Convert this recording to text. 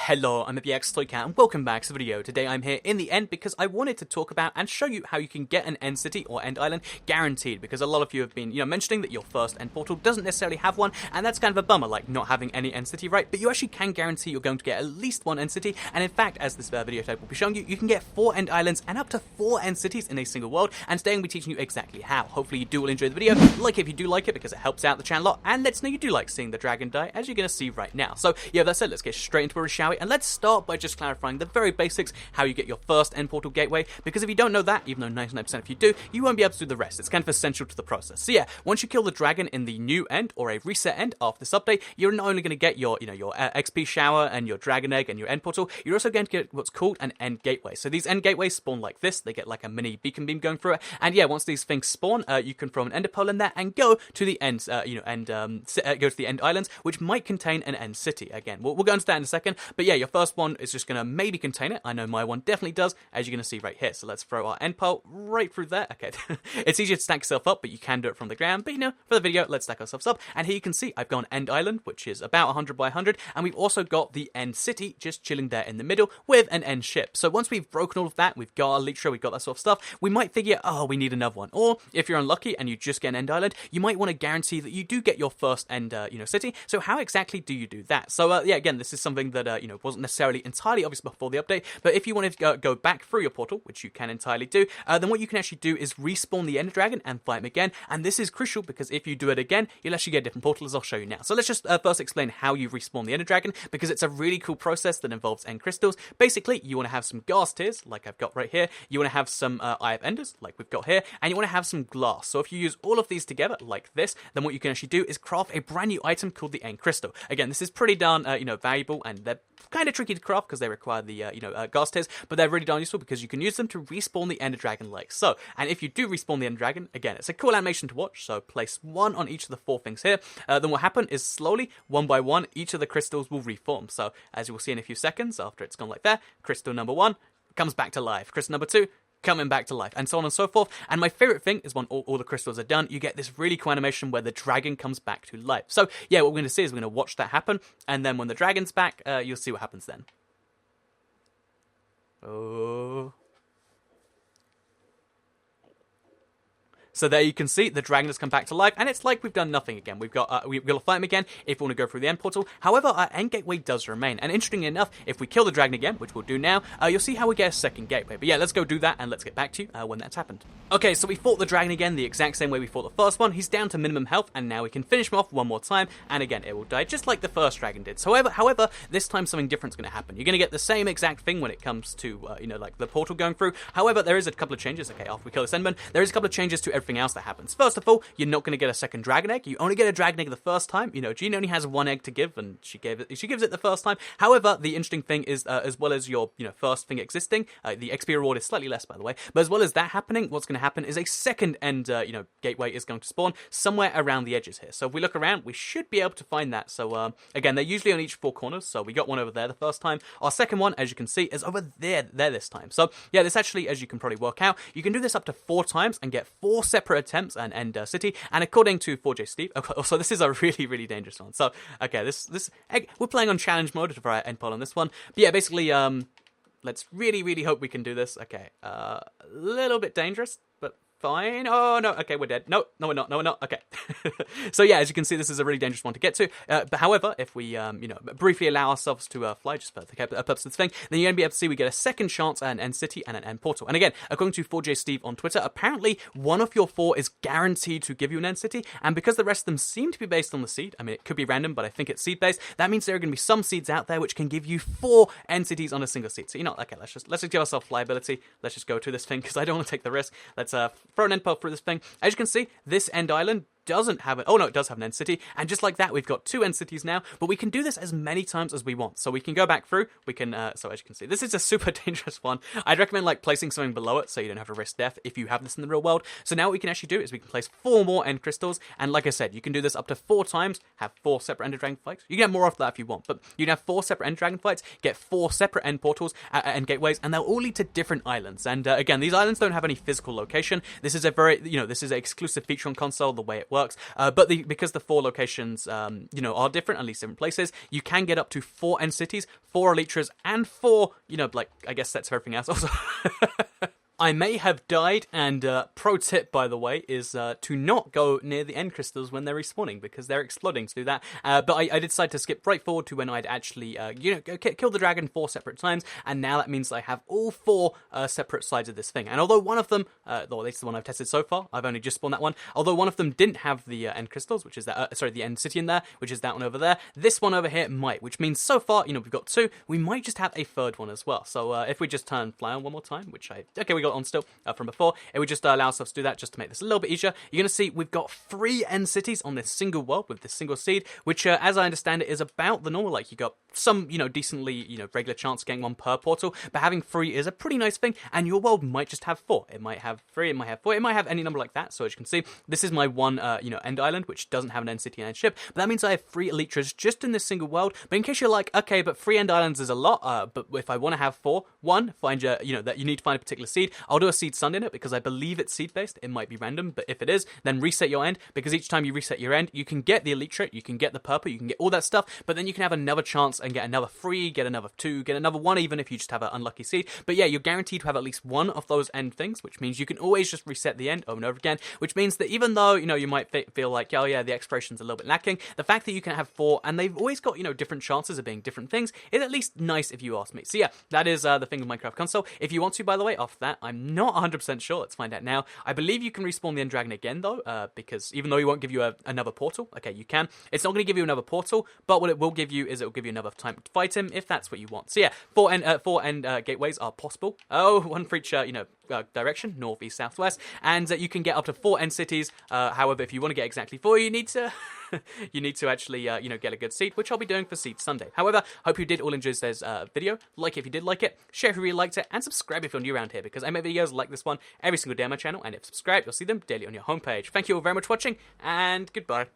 Hello, I'm the X-Toycat and welcome back to the video. Today I'm here in the end because I wanted to talk about and show you how you can get an end city or end island guaranteed, because a lot of you have been, mentioning that your first end portal doesn't necessarily have one, and that's kind of a bummer, like not having any end city, right? But you actually can guarantee you're going to get at least one end city, and in fact, as this video type will be showing you, you can get 4 end islands and up to 4 end cities in a single world, and today I'm going to be teaching you exactly how. Hopefully you do all enjoy the video, like if you do like it because it helps out the channel a lot, and let's know you do like seeing the dragon die, as you're going to see right now. So yeah, that said, let's get straight into it, shall we? And let's start by just clarifying the very basics, how you get your first end portal gateway, because if you don't know that, even though 99% of you do, you won't be able to do the rest. It's kind of essential to the process. So yeah, once you kill the dragon in the new end or a reset end after this update, you're not only going to get your, your XP shower and your dragon egg and your end portal, you're also going to get what's called an end gateway. So these end gateways spawn like this. They get like a mini beacon beam going through it, and yeah, once these things spawn, you can throw an ender pearl in there and go to the end, go to the end islands, which might contain an end city. Again, we'll go into that in a second, but yeah, your first one is just going to maybe contain it. I know my one definitely does, as you're going to see right here. So let's throw our end pearl right through there. Okay, it's easier to stack yourself up, but you can do it from the ground. But for the video, let's stack ourselves up. And here you can see I've got an end island, which is about 100 by 100, and we've also got the end city just chilling there in the middle with an end ship. So once we've broken all of that, we've got our elytra, we've got that sort of stuff, we might figure, oh, we need another one. Or if you're unlucky and you just get an end island, you might want to guarantee that you do get your first end, city. So how exactly do you do that? So yeah, again, this is something that wasn't necessarily entirely obvious before the update, but if you wanted to go back through your portal, which you can entirely do, then what you can actually do is respawn the ender dragon and fight him again. And this is crucial because if you do it again, you'll actually get a different portal, as I'll show you now. So let's just first explain how you respawn the ender dragon, because it's a really cool process that involves end crystals. Basically, you want to have some ghast tears, like I've got right here. You want to have some eye of enders, like we've got here, and you want to have some glass. So if you use all of these together, like this, then what you can actually do is craft a brand new item called the end crystal. Again, this is pretty darn valuable, and they're kind of tricky to craft because they require the ghast tears, but they're really darn useful because you can use them to respawn the ender dragon like so. And if you do respawn the ender dragon, again, it's a cool animation to watch. So place 1 on each of the 4 things here. Then what happen is slowly, one by one, each of the crystals will reform. So as you will see in a few seconds, after it's gone like that, crystal number 1 comes back to life. Crystal number 2 coming back to life, and so on and so forth. And my favorite thing is when all the crystals are done, you get this really cool animation where the dragon comes back to life. So yeah, what we're going to see is we're going to watch that happen, and then when the dragon's back, you'll see what happens then. Oh. So there you can see the dragon has come back to life, and it's like we've done nothing again. We've got to fight him again if we want to go through the end portal. However, our end gateway does remain, and interestingly enough, if we kill the dragon again, which we'll do now, you'll see how we get a second gateway. But yeah, let's go do that, and let's get back to you when that's happened. Okay, so we fought the dragon again the exact same way we fought the first one. He's down to minimum health, and now we can finish him off one more time, and again, it will die just like the first dragon did. So however, this time something different's going to happen. You're going to get the same exact thing when it comes to like the portal going through. However, there is a couple of changes. Okay, after we kill this enderman, there is a couple of changes to everything else that happens. First of all, you're not going to get a second dragon egg. You only get a dragon egg the first time. Jean only has 1 egg to give, and she gives it the first time. However, the interesting thing is, as well as your first thing existing, the XP reward is slightly less, by the way. But as well as that happening, what's going to happen is a second end gateway is going to spawn somewhere around the edges here. So if we look around, we should be able to find that. So again, they're usually on each 4 corners. So we got one over there the first time. Our second one, as you can see, is over there this time. So yeah, this actually, as you can probably work out, you can do this up to 4 times and get 4 separate attempts and end city. And according to 4J Steve, so this is a really, really dangerous one. So okay, this we're playing on challenge mode for our end poll on this one. But yeah, basically, let's really, really hope we can do this. Okay, a little bit dangerous, but fine. Oh, no. Okay, we're dead. No, we're not. No, we're not. Okay. So, yeah, as you can see, this is a really dangerous one to get to. But however, if we, briefly allow ourselves to fly just for the purpose of this thing, then you're going to be able to see we get a second chance at an end city and an end portal. And again, according to 4J Steve on Twitter, apparently one of your 4 is guaranteed to give you an end city. And because the rest of them seem to be based on the seed, I mean, it could be random, but I think it's seed-based, that means there are going to be some seeds out there which can give you 4 end cities on a single seed. So, okay, let's just give ourselves flyability. Let's just go to this thing because I don't want to take the risk. Let's throw an end pearl through this thing. As you can see, this end island doesn't have it. Oh no, it does have an end city, and just like that, we've got 2 end cities now. But we can do this as many times as we want. So we can go back through. We can. So as you can see, this is a super dangerous one. I'd recommend like placing something below it so you don't have to risk death if you have this in the real world. So now what we can actually do is we can place 4 more end crystals, and like I said, you can do this up to 4 times. Have 4 separate ender dragon fights. You can have more of that if you want, but you can have 4 separate ender dragon fights. Get 4 separate end portals and gateways, and they'll all lead to different islands. And again, these islands don't have any physical location. This is a very this is an exclusive feature on console. The way it works. works. But because the 4 locations, you know, are different, at least different places, you can get up to 4 end cities, 4 elytras, and 4, you know, like, I guess sets for everything else also. I may have died, and pro tip, by the way, is to not go near the end crystals when they're respawning, because they're exploding to do that. But I decided to skip right forward to when I'd actually, you know, kill the dragon 4 separate times, and now that means I have all 4 separate sides of this thing. And although one of them, or at least the one I've tested so far, I've only just spawned that one, although one of them didn't have the end crystals, which is that, sorry, the end city in there, which is that one over there, this one over here might, which means so far, you know, we've got 2, we might just have a 3rd one as well. So if we just turn fly on one more time, which okay, we got on still from before, it would just allow us to do that just to make this a little bit easier. You're going to see we've got 3 end cities on this single world with this single seed, which as I understand it is about the normal. Like, you got some, you know, decently, you know, regular chance of getting 1 per portal, but having 3 is a pretty nice thing, and your world might just have 4. It might have 3, it might have 4, it might have any number like that. So as you can see, this is my one, you know, end island, which doesn't have an end city and end ship, but that means I have 3 elytras just in this single world. But in case you're like, okay, but 3 end islands is a lot, but if I want to have 4, 1, find your, you know, that you need to find a particular seed. I'll do a seed sun in it because I believe it's seed based. It might be random, but if it is, then reset your end, because each time you reset your end, you can get the elytra, you can get the purple, you can get all that stuff, but then you can have another chance and get another 3, get another 2, get another 1, even if you just have an unlucky seed. But yeah, you're guaranteed to have at least 1 of those end things, which means you can always just reset the end over and over again, which means that even though, you know, you might feel like, oh yeah, the exploration's a little bit lacking, the fact that you can have 4 and they've always got, you know, different chances of being different things is at least nice, if you ask me. So yeah, that is the thing with Minecraft console. If you want to, by the way, after that, I'm not 100% sure. Let's find out now. I believe you can respawn the end dragon again though, because even though he won't give you another portal, okay, you can. It's not going to give you another portal, but what it will give you is it will give you another time to fight him if that's what you want. So yeah, 4 end gateways are possible. Oh, 1 for each, you know, direction, north, east, south, west, and you can get up to 4 end cities. However, if you want to get exactly 4, you need to you need to actually you know, get a good seed, which I'll be doing for Seed Sunday. However, hope you did all enjoy today's video. Like if you did like it, share if you really liked it, and subscribe if you're new around here, because I make videos like this one every single day on my channel, and if subscribed, you'll see them daily on your homepage. Thank you all very much for watching, and goodbye.